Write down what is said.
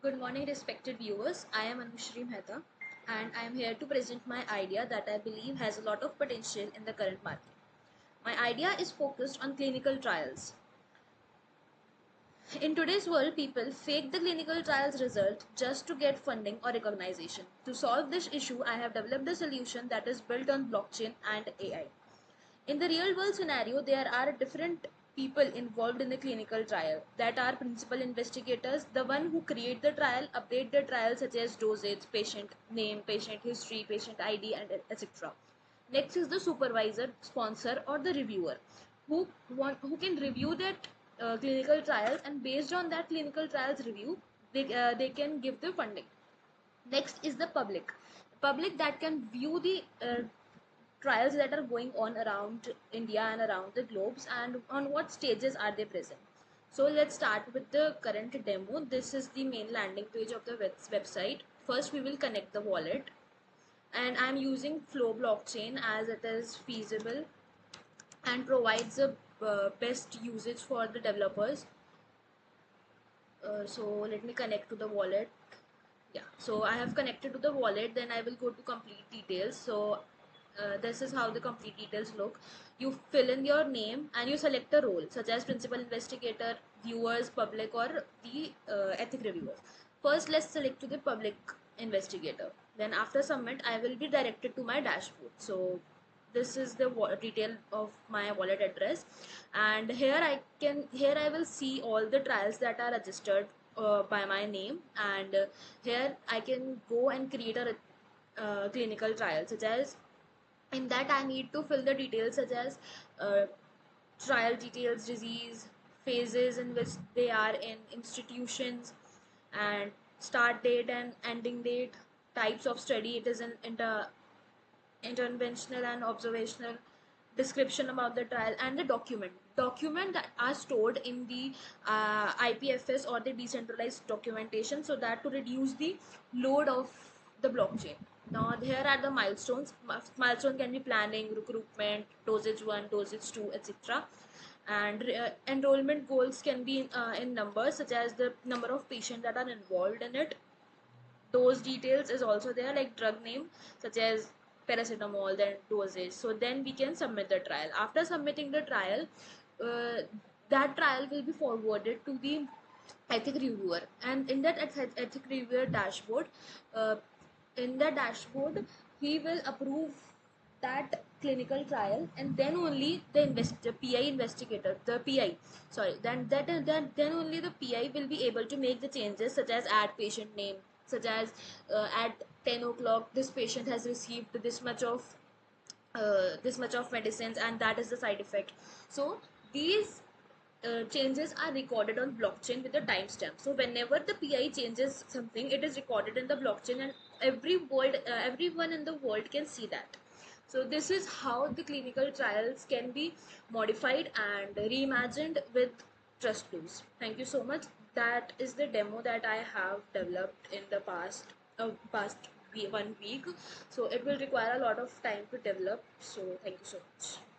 Good morning, respected viewers. I am Anushri Mehta and I am here to present my idea that I believe has a lot of potential in the current market. My idea is focused on clinical trials. In today's world, people fake the clinical trials result just to get funding or recognition. To solve this issue, I have developed a solution that is built on blockchain and AI. In the real world scenario, there are different people involved in the clinical trial that are principal investigators, the one who create the trial, update the trial such as dosage, patient name, patient history, patient ID, and etc. Next is the supervisor, sponsor, or the reviewer who can review that clinical trials, and based on that clinical trials review, they can give the funding. Next is the public that can view the trials that are going on around India and around the globes, and on what stages are they present. So let's start with the current demo. This is the main landing page of the website. First we will connect the wallet, and I'm using Flow blockchain as it is feasible and provides the best usage for the developers. So let me connect to the wallet. Yeah, so I have connected to the wallet. Then I will go to complete details. So this is how the complete details look. You fill in your name and you select a role such as principal investigator, viewers, public, or the ethic reviewer. First let's select to the public investigator. Then after submit, I will be directed to my dashboard. So this is the detail of my wallet address, and here I will see all the trials that are registered by my name, and here I can go and create a clinical trial, such as in that I need to fill the details such as uh, trial details, disease, phases in which they are in, institutions, and start date and ending date, types of study it is in, interventional and observational, description about the trial, and the document that are stored in the IPFS or the decentralized documentation, so that to reduce the load of the blockchain. Now here are the milestones. Milestone can be planning, recruitment, dosage 1, dosage 2, etc. And enrollment goals can be in numbers, such as the number of patients that are involved in it. Those details is also there, like drug name such as paracetamol, then dosage. So then we can submit the trial. After submitting the trial, uh, that trial will be forwarded to the ethic reviewer, and in that ethic reviewer dashboard, uh, in the dashboard he will approve that clinical trial, and then only the PI investigator, the PI, sorry, then only the PI will be able to make the changes, such as add patient name, such as at 10 o'clock this patient has received this much of medicines, and that is the side effect. So these changes are recorded on blockchain with a timestamp. So whenever the PI changes something, it is recorded in the blockchain, and everyone in the world can see that. So this is how the clinical trials can be modified and reimagined with trust tools. Thank you so much. That is the demo that I have developed in the past 1 week. So it will require a lot of time to develop. So thank you so much.